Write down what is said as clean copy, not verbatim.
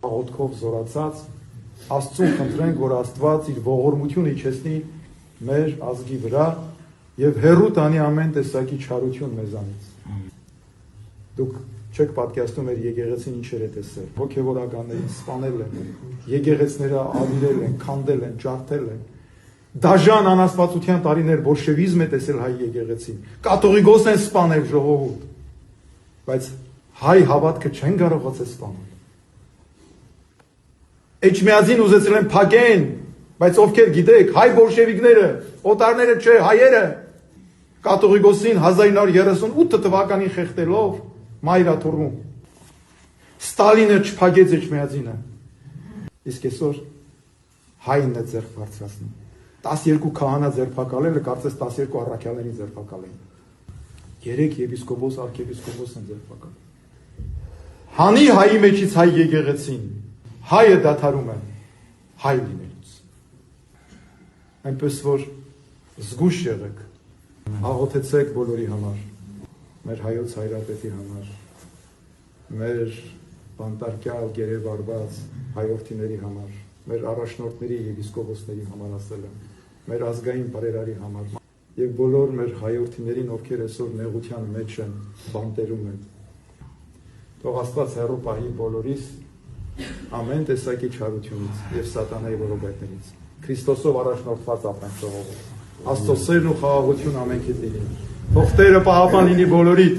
աղոթքով զորացած Աստծուն խնդրենք, որ Աստված իր ողորմությունը իջեցնի մեր ազգի վրա եւ հեռու տանի ամեն տեսակի չարություն մեզանից։ Դուք չեք պատկերացնում մեր եկեղեցին ինչեր է տեսել։ Հոգեվորականներին սպանել են, եկեղեցիները ավիրել են, քանդել են, ջարդել են։ Դաժան անաստվածության տարիներ բոլշևիզմ է տեսել հայ եկեղեցին։ Կաթողիկոս են սպանել ժողովուրդ։ Բայց հայ հավատքը չեն կարողացել սպանել։ Էջմիածին ուզեցել են փակեն, բայց ովքեր գիտեք, հայ բոլշևիկները, օտարները չէ, հայերը կաթողիկոսին 1938 թվականին խեղդելով մայրաթոռում։ Ստալինը չփակեց Էջմիածինը։ Իսկ այսօր հայինն է ձեռք բարձրացնում։ 12 քահանա ձերբակալելը կարծես 12 առաքյալների ձերբակալեն։ 3 եպիսկոպոս, արքեպիսկոպոս են ձերբակալել։ Հանի հայի մեջից հայ եկեղեցին, հայը դադարում է հայ լինելուց։ Այնպես որ զգույշ եղեք, աղոթեցեք բոլորի համար, մեր հայոց հայրապետի համար, մեր բանտարկյալ գերեվարված հայորդիների համար, մեր առաջնորդների եպիսկոպոսների համար ասել եմ, մեր ազգային բարերարի համար եւ բոլոր մեր հայորդիներին, ովքեր այսօր նեղության մեջ են, բանտերում են։ Թող Աստված հեռու պահի բոլորիս ամեն տեսակի չարությունից եւ սատանայի որոգայթներից։ Քրիստոսով առաջնորդված ապրենք ժողովուրդ։ Աստծո սերն ու խաղաղություն ամենքիդ լինի։ Թող Տերը պահապան լինի բոլորիդ։